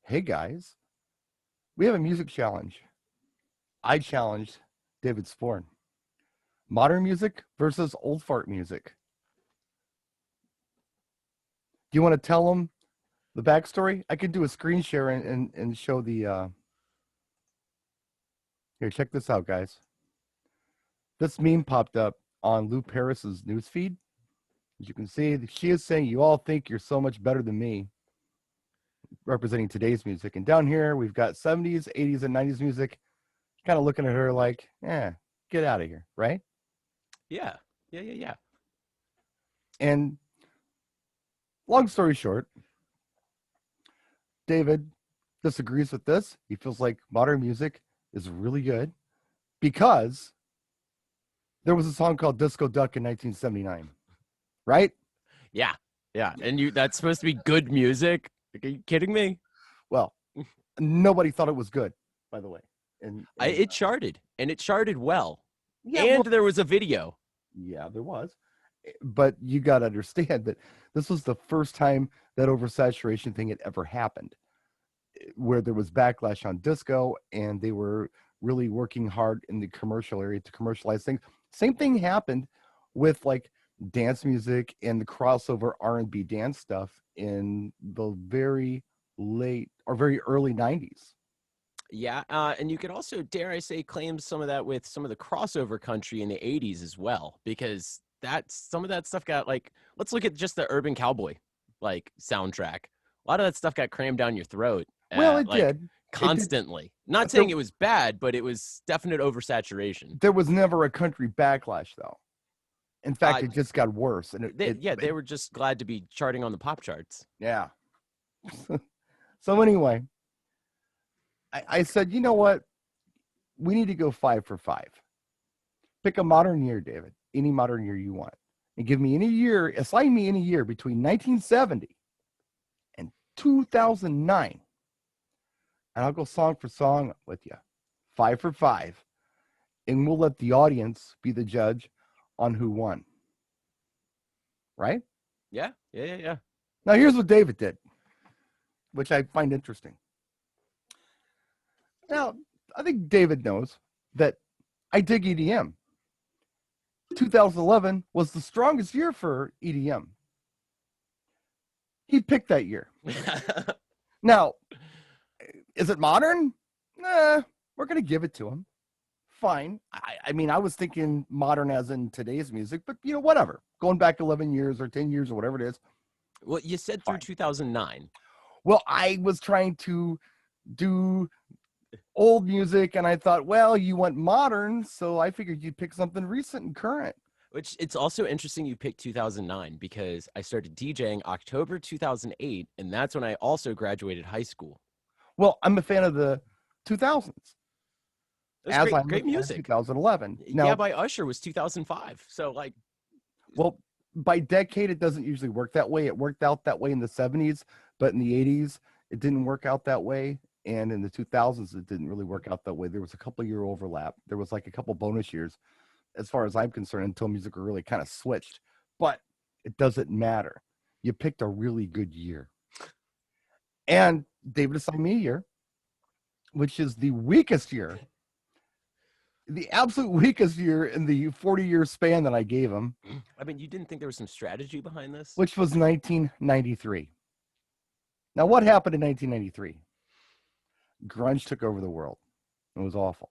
Hey guys, we have a music challenge. I challenged David Sporn. Modern music versus old fart music. Do you want to tell them the backstory? I could do a screen share and show the. Here, check this out, guys. This meme popped up on Lou Paris's newsfeed. As you can see, she is saying, "You all think you're so much better than me," representing today's music. And down here, we've got 70s, 80s, and 90s music. Kind of looking at her like, get out of here, right? Yeah. And long story short, David disagrees with this. He feels like modern music is really good because there was a song called Disco Duck in 1979, right? Yeah. And that's supposed to be good music? Like, are you kidding me? Well, nobody thought it was good, by the way. And It charted, and it charted well. yeah, And well, there was a video. yeah, there was. But you got to understand that this was the first time that oversaturation thing had ever happened, where there was backlash on disco and they were really working hard in the commercial area to commercialize things. Same thing happened with like dance music and the crossover R&B dance stuff in the very late or very early 90s. Yeah, and you could also, dare I say, claim some of that with some of the crossover country in the 80s as well, because some of that stuff got like, let's look at just the Urban Cowboy like soundtrack. A lot of that stuff got crammed down your throat, Well, it like did. It did. constantly. Not But there, saying it was bad, but it was definite oversaturation. there was never a country backlash, though. In fact, Uh, it just got worse. And they were just glad to be charting on the pop charts. yeah. So anyway, I said, you know what? We need to go 5 for 5. Pick a modern year, David. Any modern year you want. And give me any year, assign me any year between 1970 and 2009. And I'll go song for song with you. 5 for 5. And we'll let the audience be the judge on who won. Right? Yeah. Now, here's what David did, which I find interesting. Now, I think David knows that I dig EDM. 2011 was the strongest year for EDM. He picked that year. Now, is it modern? Nah, we're going to give it to him. Fine. I mean, I was thinking modern as in today's music, but, whatever. Going back 11 years or 10 years or whatever it is. Well, you said through 2009. Well, I was trying to do old music, and I thought, well, you want modern, so I figured you'd pick something recent and current. Which it's also interesting you picked 2009 because I started DJing October 2008, and that's when I also graduated high school. Well, I'm a fan of the 2000s. As great music. 2011. Now, Yeah by Usher was 2005. So like, well, by decade, it doesn't usually work that way. It worked out that way in the 70s, but in the 80s, it didn't work out that way. And in the 2000s, it didn't really work out that way. There was a couple year overlap. There was like a couple bonus years, as far as I'm concerned, until music really kind of switched. But it doesn't matter. You picked a really good year. And David assigned me a year, which is the weakest year, the absolute weakest year in the 40-year span that I gave him. I mean, you didn't think there was some strategy behind this? Which was 1993. Now, what happened in 1993? Grunge took over the world. It was awful.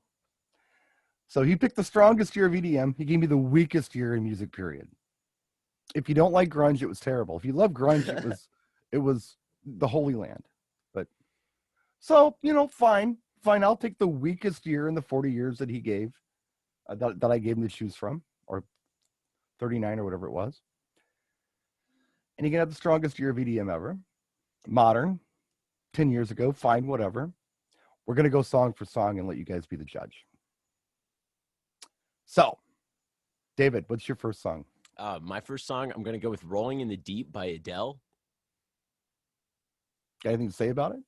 So he picked the strongest year of EDM. He gave me the weakest year in music, period. If you don't like grunge, it was terrible. If you love grunge, it was the Holy Land. But so, fine. I'll take the weakest year in the 40 years that he gave, that I gave him to choose from, or 39 or whatever it was. And he can have the strongest year of EDM ever. Modern, 10 years ago, fine, whatever. We're going to go song for song and let you guys be the judge. So, David, what's your first song? My first song, I'm going to go with Rolling in the Deep by Adele. Got anything to say about it?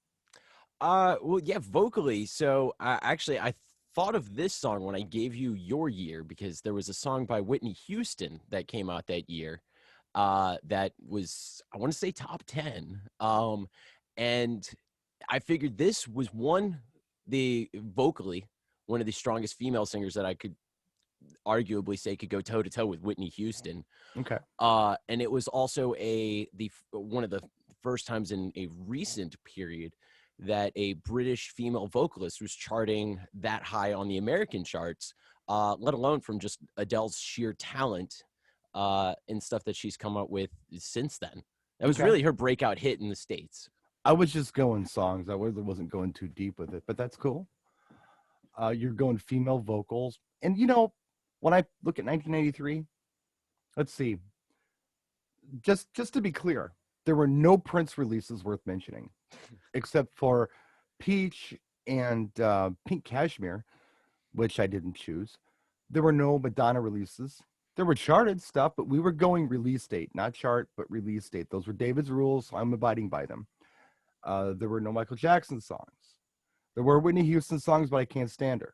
Well, yeah, vocally. So actually, I thought of this song when I gave you your year because there was a song by Whitney Houston that came out that year that was, I want to say top 10. And I figured this was vocally one of the strongest female singers that I could arguably say could go toe to toe with Whitney Houston. Okay. And it was also one of the first times in a recent period that a British female vocalist was charting that high on the American charts, let alone from just Adele's sheer talent and stuff that she's come up with since then. That was really her breakout hit in the States. I was just going songs. I wasn't going too deep with it, but that's cool. You're going female vocals. And, when I look at 1993, let's see. Just to be clear, there were no Prince releases worth mentioning, except for Peach and Pink Cashmere, which I didn't choose. There were no Madonna releases. There were charted stuff, but we were going release date, not chart, but release date. Those were David's rules, so I'm abiding by them. There were no Michael Jackson songs. There were Whitney Houston songs, but I can't stand her.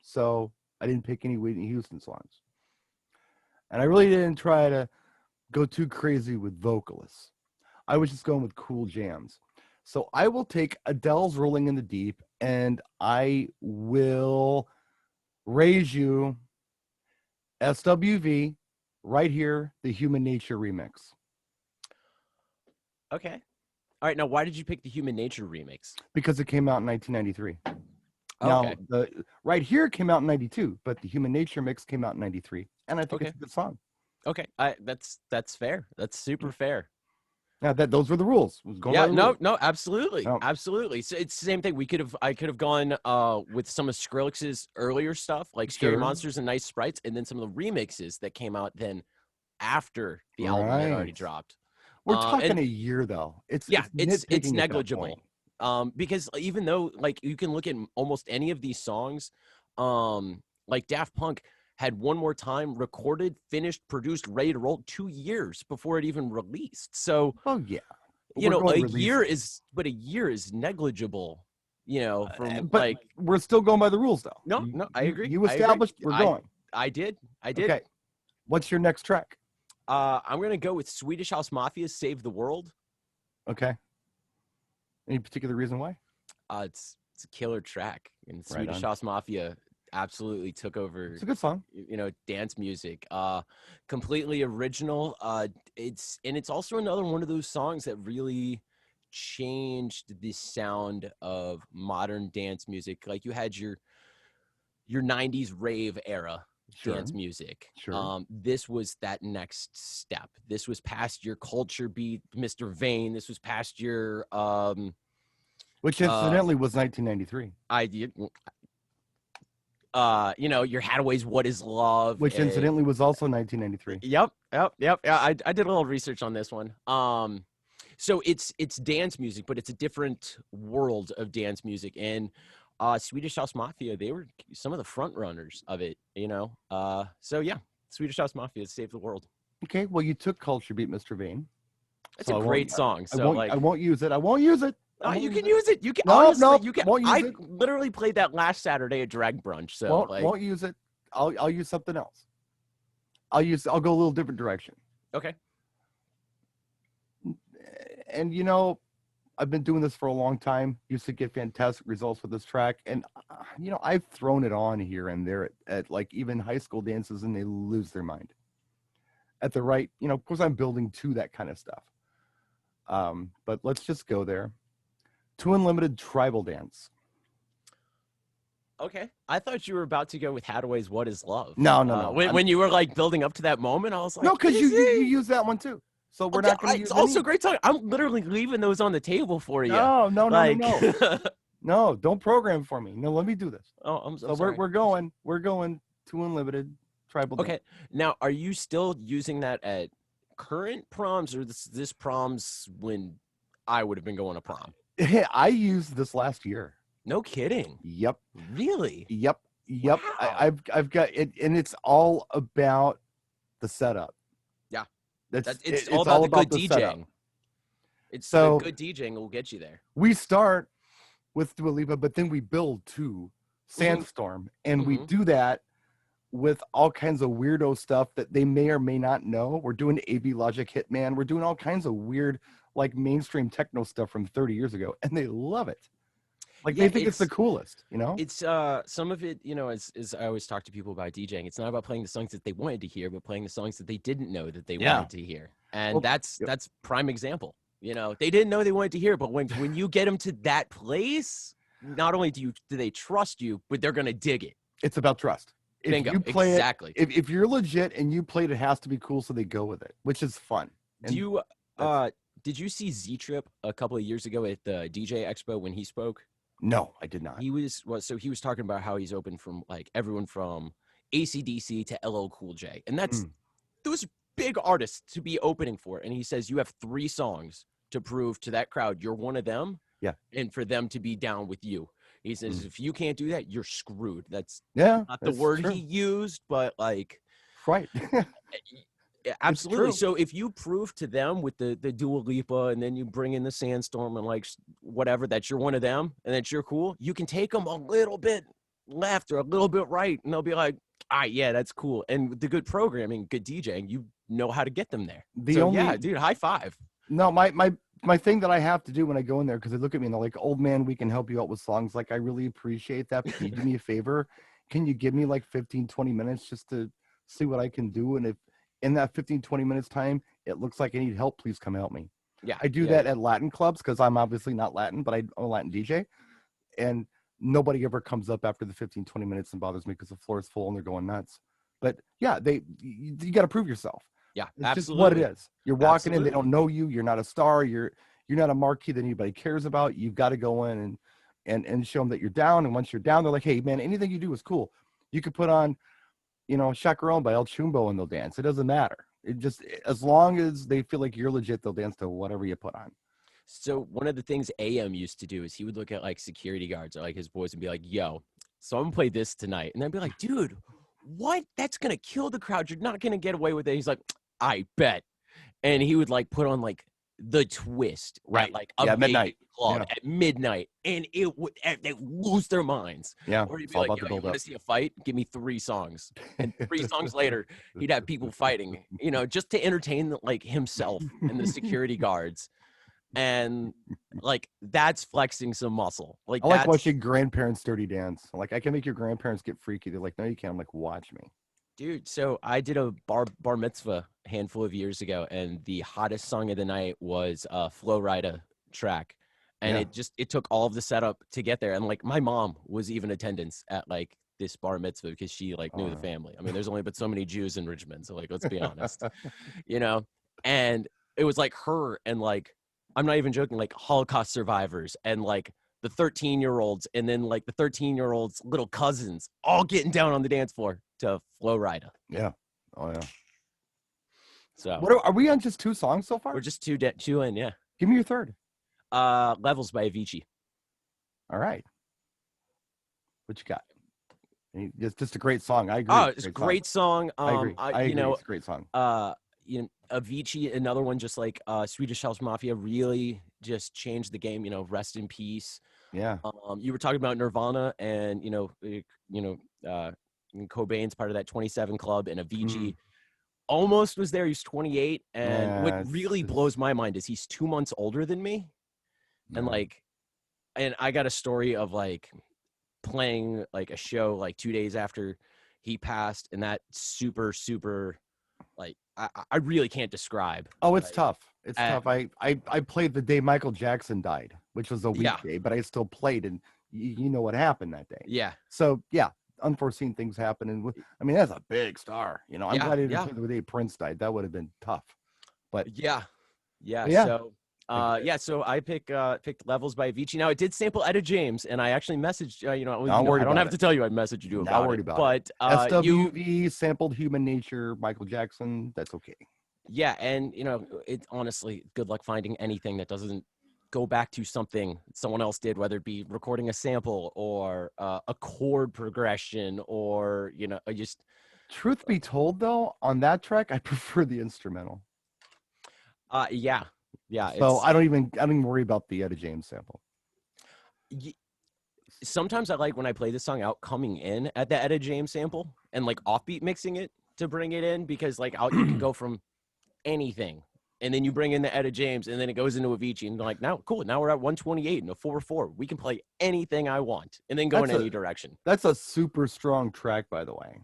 So I didn't pick any Whitney Houston songs. And I really didn't try to go too crazy with vocalists. I was just going with cool jams. So I will take Adele's Rolling in the Deep, and I will raise you SWV right here, the Human Nature remix. Okay. All right. Now, why did you pick the Human Nature remix? Because it came out in 1993. Okay. Now, right here came out in 92, but the Human Nature mix came out in 93. And I think it's a good song. Okay. That's fair. That's super fair. Now those were the rules. No, absolutely. No. Absolutely. So it's the same thing. I could have gone with some of Skrillex's earlier stuff, like Scary Monsters and Nice Sprites, and then some of the remixes that came out then after the album had already dropped. We're talking a year though. It's negligible. Because even though like you can look at almost any of these songs, like Daft Punk had One More Time recorded, finished, produced, ready to roll 2 years before it even released. So, oh yeah, a year is negligible. But we're still going by the rules though. No, I agree. You established we're going. I did. Okay. What's your next track? I'm gonna go with Swedish House Mafia's "Save the World." Okay. Any particular reason why? It's a killer track, and Swedish House Mafia absolutely took over. It's a good song. Dance music. Completely original. It's also another one of those songs that really changed the sound of modern dance music. Like you had your 90s rave era dance music. Sure. This was that next step. This was past your culture beat, Mr. Vane. This was past your which incidentally was 1993. Your Hadaway's What Is Love, which incidentally was also 1993. Yep. Yeah, I did a little research on this one. So it's dance music, but it's a different world of dance music. And Swedish House Mafia, they were some of the front runners of it, So yeah, Swedish House Mafia saved the world. Okay, well you took Culture Beat, Mr. Vane. It's a great song. I won't use it. I won't use it. No, you can use it. You can. You can. I literally played that last Saturday at Drag Brunch. So won't use it. I'll use something else. I'll go a little different direction. Okay. And I've been doing this for a long time. Used to get fantastic results with this track, and I've thrown it on here and there at like even high school dances, and they lose their mind. At the right, of course, I'm building to that kind of stuff. But let's just go there. To Unlimited Tribal Dance. Okay. I thought you were about to go with Hadaway's What Is Love. No. When you were like building up to that moment, I was like, no, because you use that one too. So we're not going to use it. It's also a great song. I'm literally leaving those on the table for you. No. No, don't program for me. No, let me do this. Oh, I'm sorry. We're going To Unlimited Tribal Dance. Okay. Now, are you still using that at current proms, or this proms when I would have been going to prom? I used this last year. No kidding. Yep. Really? Yep. Wow. I've got it, and it's all about the setup. Yeah. It's all about the good DJing. Setup. It's the good DJing will get you there. We start with Dua Lipa, but then we build to Sandstorm, and we do that with all kinds of weirdo stuff that they may or may not know. We're doing AB Logic Hitman. We're doing all kinds of weird like mainstream techno stuff from 30 years ago, and they love it. Like Yeah, they think it's the coolest, you know? It's some of it, as I always talk to people about DJing, it's not about playing the songs that they wanted to hear, but playing the songs that they didn't know that they wanted to hear. And Well, that's yep. that's prime example. They didn't know they wanted to hear, but when you get them to that place, not only do they trust you, but they're gonna dig it. It's about trust. If Bingo, you play exactly. it, if you're legit and you play it, it has to be cool, so they go with it, which is fun. And Did you see Z Trip a couple of years ago at the DJ Expo when he spoke? no, I did not. He was talking about how he's open from like everyone from AC/DC to LL Cool J, and that's those big artists to be opening for. And he says you have 3 songs to prove to that crowd you're one of them, and for them to be down with you. He says if you can't do that, you're screwed. That's not the word he used, but like right. absolutely. So if you prove to them with the Dua Lipa, and then you bring in the Sandstorm and like whatever, that you're one of them and that you're cool, you can take them a little bit left or a little bit right, and they'll be like, all right, yeah, that's cool. And with the good programming, good DJing, you know how to get them there. Yeah, dude, high five. No, my thing that I have to do when I go in there, because they look at me and they're like, old man, we can help you out with songs. Like, I really appreciate that. But can you do me a favor? Can you give me like 15, 20 minutes just to see what I can do? And if in that 15, 20 minutes time, it looks like I need help, please come help me. Yeah. I do that at Latin clubs because I'm obviously not Latin, but I'm a Latin DJ. And nobody ever comes up after the 15, 20 minutes and bothers me because the floor is full and they're going nuts. But yeah, you got to prove yourself. Yeah, it's absolutely. just what it is. You're walking in, they don't know you. You're not a star. You're not a marquee that anybody cares about. You've got to go in and show them that you're down. And once you're down, they're like, hey, man, anything you do is cool. You could put on, Chacarone by El Chumbo and they'll dance. It doesn't matter. It just, as long as they feel like you're legit, they'll dance to whatever you put on. So one of the things AM used to do is he would look at like security guards or like his boys and be like, yo, so I'm gonna play this tonight. And they'd be like, dude, what? That's going to kill the crowd. You're not going to get away with it. He's like, I bet. And he would like put on like The Twist, right? Like a midnight club at midnight, and they lose their minds. Yeah, or he'd be like, yo, you want to see a fight? Give me 3 songs. And 3 songs later, he'd have people fighting, just to entertain like himself and the security guards. And like that's flexing some muscle. Like I like watching grandparents dirty dance. Like, I can make your grandparents get freaky. They're like, no, you can't. I'm like, watch me. Dude, so I did a bar mitzvah a handful of years ago, and the hottest song of the night was Flo Rida track. And it took all of the setup to get there. And like my mom was even attendance at like this bar mitzvah because she like knew the family. I mean, there's only but so many Jews in Richmond. So like, let's be honest, and it was like her and like, I'm not even joking, like Holocaust survivors and like the 13-year-olds and then like the 13-year-olds' little cousins all getting down on the dance floor to Flo Rida. Yeah. Oh, yeah. So what are we on just 2 songs so far? We're just two in, yeah. Give me your third. Levels by Avicii. All right. What you got? It's just a great song. I agree. Oh, it's a great song. I agree. I agree. It's a great song. Avicii, another one, just like Swedish House Mafia, really just changed the game. Rest in peace. Yeah. You were talking about Nirvana, and Cobain's part of that 27 Club, and Avicii almost was there. He's 28, and what really blows my mind is he's 2 months older than me, and and I got a story of like playing like a show like 2 days after he passed, and that super like I really can't describe. Oh, it's tough. It's tough. I played the day Michael Jackson died, which was a weekday, but I still played, and you know what happened that day. Yeah. So yeah, unforeseen things happen, and I mean that's a big star. I'm glad he didn't play the day Prince died. That would have been tough. But yeah. So I picked Levels by Avicii. Now it did sample Etta James, and I actually messaged I don't have to tell you I messaged you about it. Not worried about it. But SWV sampled Human Nature, Michael Jackson. That's okay. Yeah, and it's honestly good luck finding anything that doesn't go back to something someone else did, whether it be recording a sample or a chord progression or just. Truth be told, though, on that track, I prefer the instrumental. Yeah. So I don't even worry about the Etta James sample. Sometimes I like when I play this song out coming in at the Etta James sample and like offbeat mixing it to bring it in, because like you can go from anything and then you bring in the Etta James, and then it goes into Avicii, and like, now, cool, now we're at 128 and a 4/4. We can play anything I want, and then go in any direction. That's a super strong track, by the way.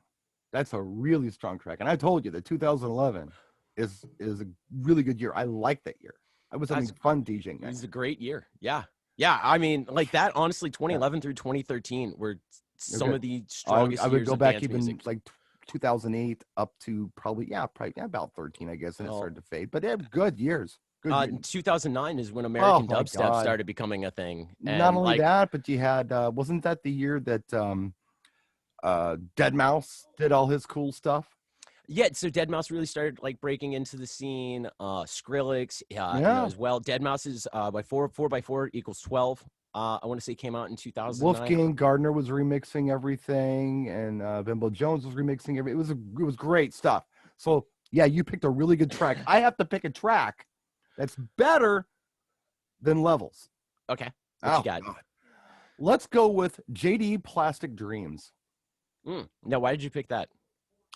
That's a really strong track. And I told you that 2011 is a really good year. I like that year. I was having fun DJing. It was a great year. Yeah. Yeah. I mean, like that, honestly, 2011 through 2013 were some of the strongest I would years go of back dance even music. like 2008 up to probably about 13, I guess, and it started to fade. But they have good years. In 2009 is when American dubstep started becoming a thing. And not only that, but you had wasn't that the year that Deadmau5 did all his cool stuff? Yeah, so Deadmau5 really started like breaking into the scene. Skrillex, as well. Deadmau5 is by 4x4 equals 12. I want to say came out in 2009. Wolfgang Gardner was remixing everything, and Bimbo Jones was remixing everything. It was great stuff. So yeah, you picked a really good track. I have to pick a track that's better than Levels. Okay, what you got? God. Let's go with JD Plastic Dreams. Now, why did you pick that?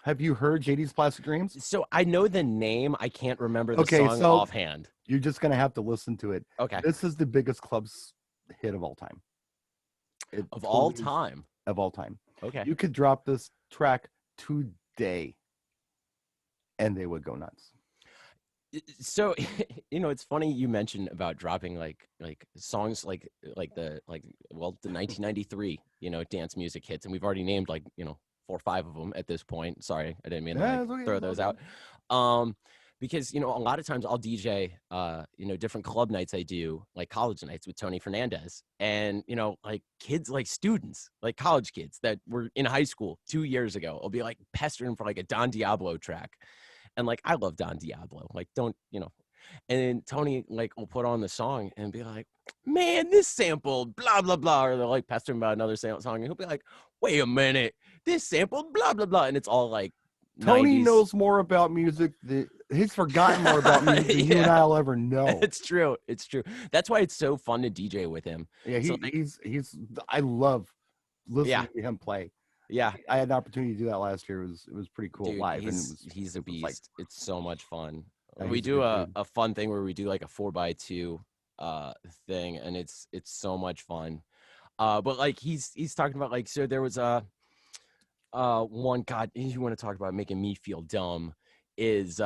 Have you heard JD's Plastic Dreams? So I know the name. I can't remember the song offhand. You're just going to have to listen to it. Okay. This is the biggest club's hit of all time. Of all time? Of all time. Okay. You could drop this track today, and they would go nuts. So, it's funny you mentioned about dropping like songs like the 1993, dance music hits, and we've already named 4 or 5 of them at this point. Sorry, I didn't mean to throw those out. Because a lot of times I'll DJ different club nights I do, like college nights with Tony Fernandez, and like kids, like students, like college kids that were in high school 2 years ago, I'll be like pestering for like a Don Diablo track. And like, I love Don Diablo. Like, and then Tony like will put on the song and be like, man, this sampled blah, blah, blah. Or they're like pestering about another song. And he'll be like, wait a minute, this sampled blah, blah, blah. And it's all like, Tony 90s. knows more about music. He's forgotten more about music than you and I'll ever know. It's true. It's true. That's why it's so fun to DJ with him. Yeah, I love listening to him play. Yeah, I had an opportunity to do that last year. It was pretty cool. Dude, live. He's a beast. It's so much fun. Yeah, we do a fun thing where we do like a 4x2 thing, and it's so much fun. But like he's talking about like, so there was one, God, you want to talk about making me feel dumb, is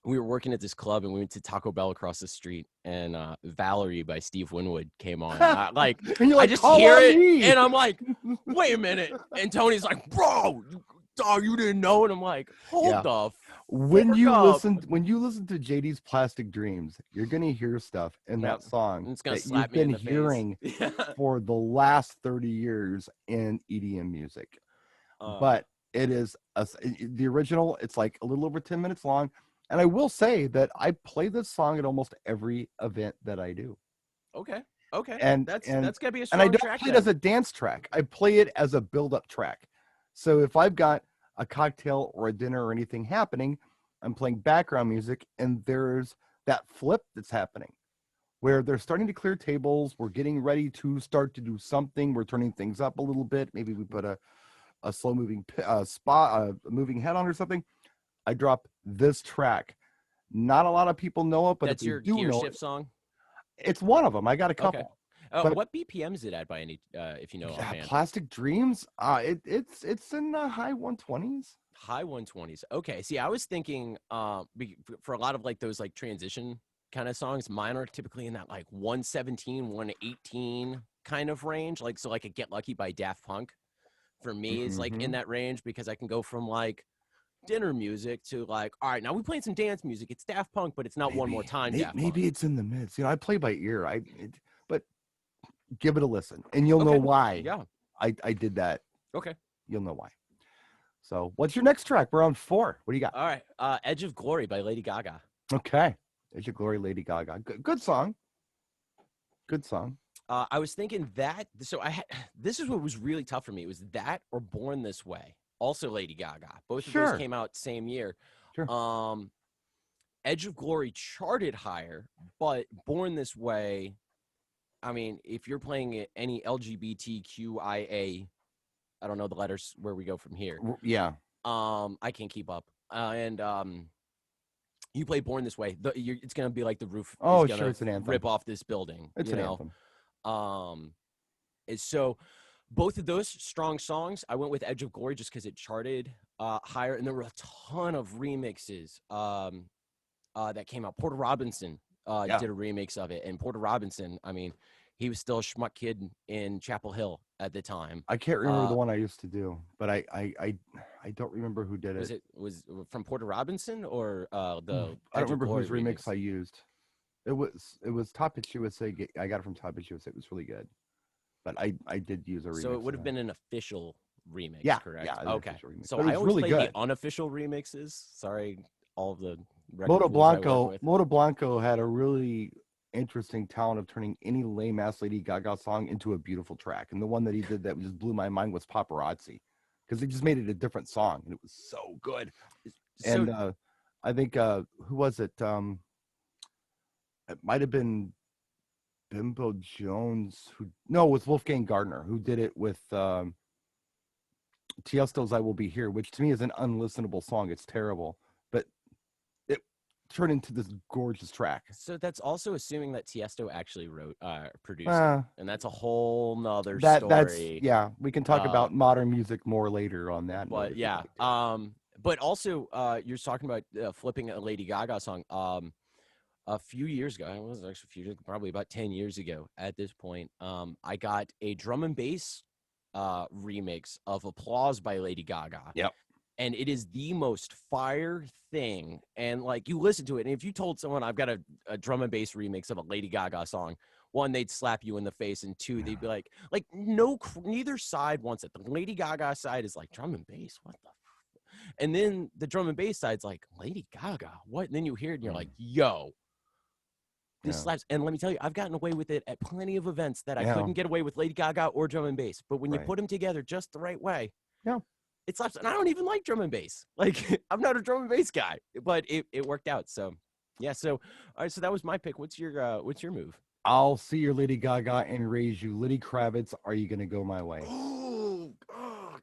we were working at this club and we went to Taco Bell across the street, and Valerie by Steve Winwood came on. I just hear it and I'm like, wait a minute. And Tony's like, bro, dog, you didn't know? And I'm like, hold the when you listen to JD's Plastic Dreams, you're gonna hear stuff in that song that you've been hearing for the last 30 years in EDM music. But it is the original. It's like a little over 10 minutes long. And I will say that I play this song at almost every event that I do. Okay. And that's gotta be a strong track. And I don't play it as a dance track. I play it as a build-up track. So if I've got a cocktail or a dinner or anything happening, I'm playing background music, and there's that flip that's happening where they're starting to clear tables. We're getting ready to start to do something. We're turning things up a little bit. Maybe we put a slow moving moving head on or something. I drop this track. Not a lot of people know it, but that's your gear shift song. It's one of them. I got a couple. Okay. What BPM is it at by any? If you know, Plastic Dreams. It's in the high 120s. High 120s. Okay. See, I was thinking, for a lot of like those like transition kind of songs, mine are typically in that like 117, 118 kind of range. Like, so like a Get Lucky by Daft Punk for me is like in that range, because I can go from like dinner music to like, all right, now we're playing some dance music. It's Daft Punk, but it's not One More Time. Maybe it's in the midst. I play by ear. But give it a listen, and you'll know why. Yeah, I did that. Okay, you'll know why. So, what's your next track? We're on 4. What do you got? All right, Edge of Glory by Lady Gaga. Okay, Edge of Glory, Lady Gaga. Good song. Good song. I was thinking that. So this is what was really tough for me. It was that or Born This Way. Also Lady Gaga. Both of those came out same year. Sure. Edge of Glory charted higher, but Born This Way, I mean, if you're playing any LGBTQIA, I don't know the letters where we go from here. Yeah. I can't keep up. And you play Born This Way, it's gonna be like the roof Oh, is sure, gonna it's an anthem. rip off this building. It's You an know, anthem. so both of those strong songs, I went with Edge of Glory just because it charted higher, and there were a ton of remixes that came out. Porter Robinson Yeah. did a remix of it, and Porter Robinson, I mean, he was still a schmuck kid in Chapel Hill at the time. I can't remember the one I used to do, but I don't remember who did it. Was from Porter Robinson or the? I don't Edge of remember Glory whose remix I used. It was Top Pitch USA. I got it from Top Pitch USA. It was really good, but I did use a remix. So it would have been an official remix, yeah, correct? Yeah, okay. So but it was I always really play good. the unofficial remixes. Sorry, all of the Moto Blanco had a really interesting talent of turning any lame ass Lady Gaga song into a beautiful track, and the one that he did that just blew my mind was Paparazzi, because he just made it a different song and it was so good. And I think who was it? It might have been Bimbo Jones. It was Wolfgang Gardner who did it with Tiesto's "I Will Be Here," which to me is an unlistenable song. It's terrible, but it turned into this gorgeous track. So that's also assuming that Tiesto actually produced it, and that's a whole nother story. We can talk about modern music more later on that. But yeah, but also you're talking about flipping a Lady Gaga song. A few years ago, it was actually a few years, probably about 10 years ago at this point, I got a drum and bass remix of Applause by Lady Gaga. Yep. And it is the most fire thing. And like, you listen to it, and if you told someone I've got a drum and bass remix of a Lady Gaga song, one, they'd slap you in the face, and two, they'd be like no, neither side wants it. The Lady Gaga side is like, drum and bass, what the and then the drum and bass side's like, Lady Gaga, what? And then you hear it and you're like, yo, this slaps. And let me tell you, I've gotten away with it at plenty of events that I couldn't get away with Lady Gaga or drum and bass. But when you put them together just the right way, it slaps. And I don't even like drum and bass. Like, I'm not a drum and bass guy, but it worked out. So yeah. So all right. So that was my pick. What's your move? I'll see your Lady Gaga and raise you. Lenny Kravitz, Are You Gonna Go My Way? Oh,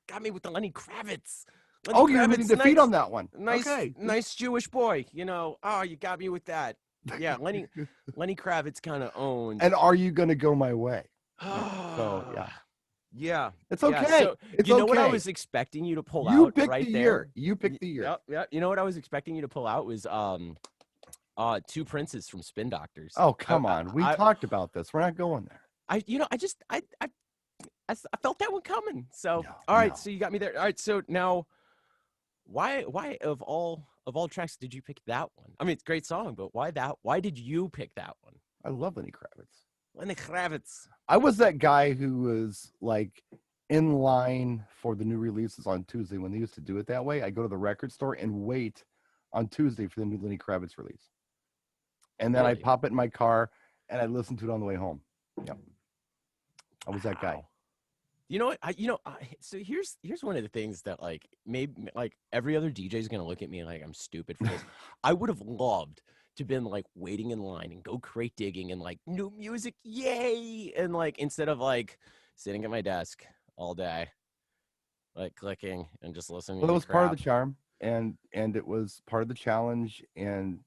got me with the Lenny Kravitz. You're hitting the feet on that one. Nice Jewish boy. You know, you got me with that. Yeah, Lenny Kravitz kind of owned. And Are You Gonna Go My Way? So yeah, it's okay. So, it's you know what I was expecting you to pull out right there? You picked the year. Yep. You know what I was expecting you to pull out was Two Princes from Spin Doctors. Oh, come on. We talked about this. We're not going there. I felt that one coming. So all right, so you got me there. All right, so now why of all tracks did you pick that one? I mean, it's a great song, but why did you pick that one? I love Lenny Kravitz. Lenny Kravitz. I was that guy who was like in line for the new releases on Tuesday when they used to do it that way. I go to the record store and wait on Tuesday for the new Lenny Kravitz release. And then I pop it in my car and I listen to it on the way home. Yep. I was that guy. You know what? So here's one of the things that maybe every other DJ is gonna look at me like I'm stupid for this. I would have loved to been waiting in line and go crate digging and new music, yay! And instead of sitting at my desk all day, clicking and just listening. Well, it was part of the charm, and it was part of the challenge. And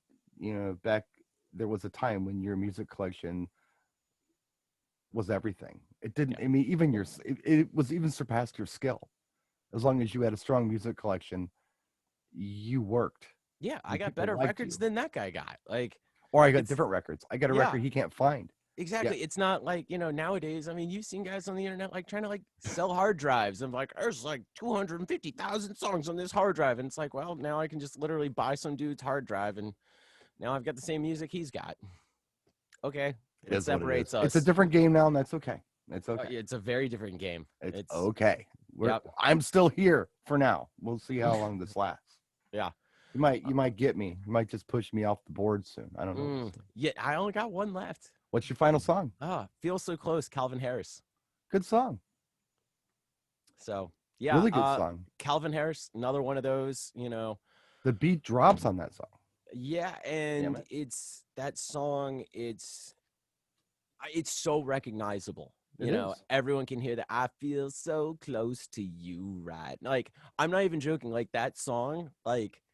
back there was a time when your music collection was everything. It didn't. I mean, even it was even surpassed your skill. As long as you had a strong music collection, you worked. Yeah, I got better records than that guy got. Or I got different records. I got a record he can't find. Exactly. Yeah. It's not nowadays. I mean, you've seen guys on the internet trying to sell hard drives and there's 250,000 songs on this hard drive, and it's well, now I can just literally buy some dude's hard drive, and now I've got the same music he's got. Okay. It separates us. It's a different game now, and that's okay. It's okay. It's a very different game. It's okay. I'm still here for now. We'll see how long this lasts. Yeah. You might get me. You might just push me off the board soon. I don't know. Yeah, I only got one left. What's your final song? Feel So Close, Calvin Harris. Good song. So yeah. Really good song. Calvin Harris, another one of those, The beat drops on that song. Yeah, and it's that song, it's so recognizable. Everyone can hear that. I feel so close to you, right? I'm not even joking. That song,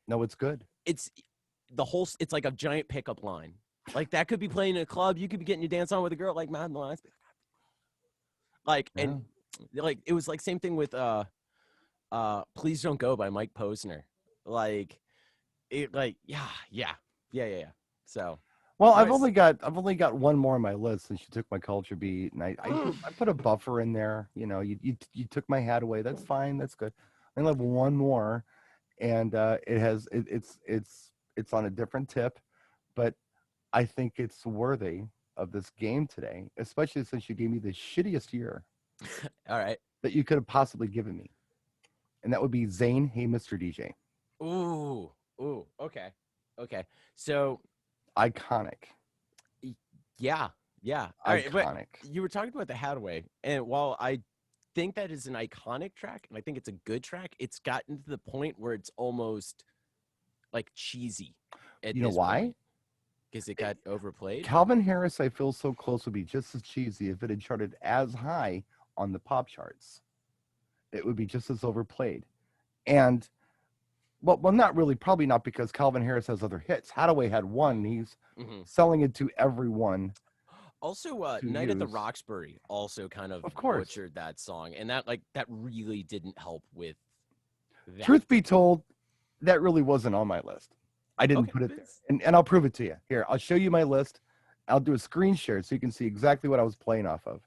no, it's good. It's it's like a giant pickup line. Like that could be playing in a club. You could be getting your dance on with a girl like Mad Lines. Like, Yeah. and like, it was like same thing with Please Don't Go by Mike Posner. Like it, like, yeah. So, Well, I've nice. only got one more on my list since you took my culture beat, and I put a buffer in there. You know, you took my hat away. That's fine. That's good. I only have one more, and it's on a different tip, but I think it's worthy of this game today, especially since you gave me the shittiest year All right. that you could have possibly given me, and that would be Zayn, Hey Mr. DJ. Ooh. Okay. So, Iconic. yeah. All right, but Iconic. you were talking about the Hadaway, and while I think that is an iconic track, and I think it's a good track, it's gotten to the point where it's almost like cheesy. You know why? Because it got overplayed. Calvin Harris, I feel so close, would be just as cheesy if it had charted as high on the pop charts. It would be just as overplayed. And, well, not really, probably not, because Calvin Harris has other hits. Hadaway had one. He's selling it to everyone. Also, Night at the Roxbury also kind of butchered that song. And that really didn't help with that. Truth be told, that really wasn't on my list. I didn't put it there. And I'll prove it to you. Here, I'll show you my list. I'll do a screen share so you can see exactly what I was playing off of,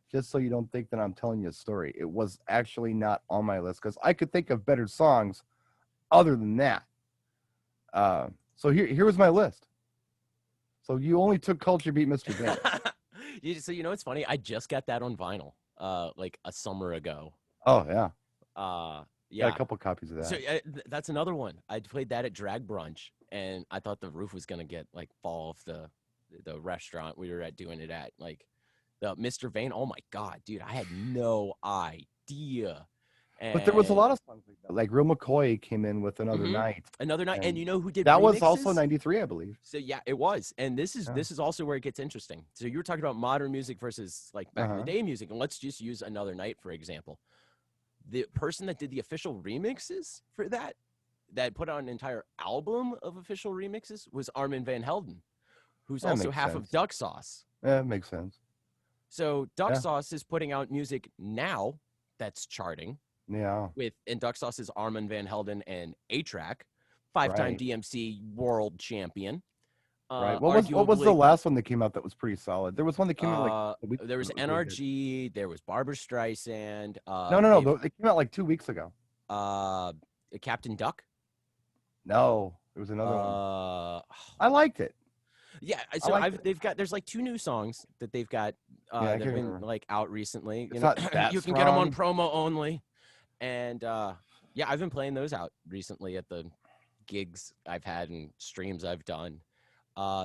just so you don't think that I'm telling you a story. It was actually not on my list because I could think of better songs other than that. So here was my list. So you only took Culture Beat Mr. Band. So, you know, it's funny. I just got that on vinyl like a summer ago. Oh, yeah. Yeah. Got a couple copies of that. So that's another one. I played that at Drag Brunch, and I thought the roof was going to get, like, fall off the restaurant we were doing it at. Like, the Mr. Vane. Oh, my God, dude. I had no idea. But there was a lot of songs like that. Like Real McCoy came in with Another Night. Another Night. And you know who did that? Remixes? Was also 93, I believe. So, yeah, it was. And this is also where it gets interesting. So you were talking about modern music versus, like, back in the day music. And let's just use Another Night, for example. The person that did the official remixes for that put out an entire album of official remixes, was Armin van Helden, who's also half of Duck Sauce. Yeah, that makes sense. So Duck Sauce is putting out music now that's charting. Yeah. And Duck Sauce is Armin van Helden and A-Track, 5-time DMC world champion. Right. What was the last one that came out that was pretty solid? There was one that came out like there was NRG, there was Barbra Streisand. No. They came out like 2 weeks ago. Captain Duck. No, there was another one. I liked it. Yeah, so there's like 2 new songs that they've got that have been like out recently. You know, you can get them on promo only, and I've been playing those out recently at the gigs I've had and streams I've done.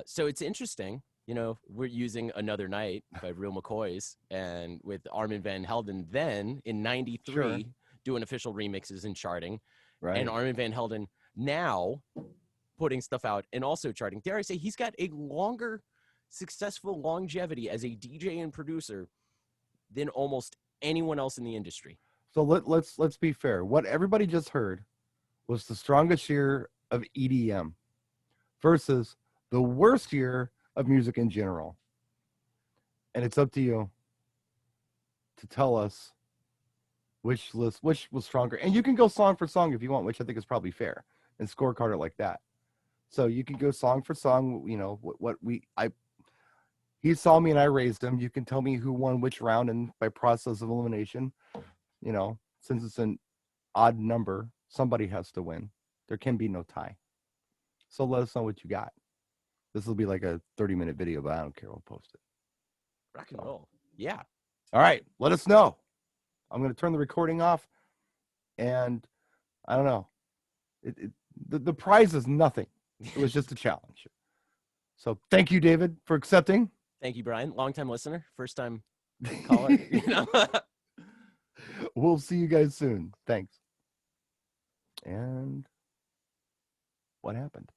So it's interesting, you know, we're using Another Night by Real McCoys and with Armin van Helden then in 93 doing official remixes and charting. Right. And Armin van Helden now putting stuff out and also charting. Dare I say he's got a longer successful longevity as a DJ and producer than almost anyone else in the industry. So let's be fair. What everybody just heard was the strongest year of EDM versus the worst year of music in general. And it's up to you to tell us which was stronger. And you can go song for song if you want, which I think is probably fair, and scorecard it like that. So you can go song for song, you know, he saw me and I raised him. You can tell me who won which round, and by process of elimination, you know, since it's an odd number, somebody has to win. There can be no tie. So let us know what you got. This will be like a 30-minute video, but I don't care. We'll post it. Rock and roll. Yeah. All right. Let us know. I'm going to turn the recording off. And I don't know. The prize is nothing. It was just a challenge. So thank you, David, for accepting. Thank you, Brian. Long-time listener. First-time caller. You know? We'll see you guys soon. Thanks. And what happened?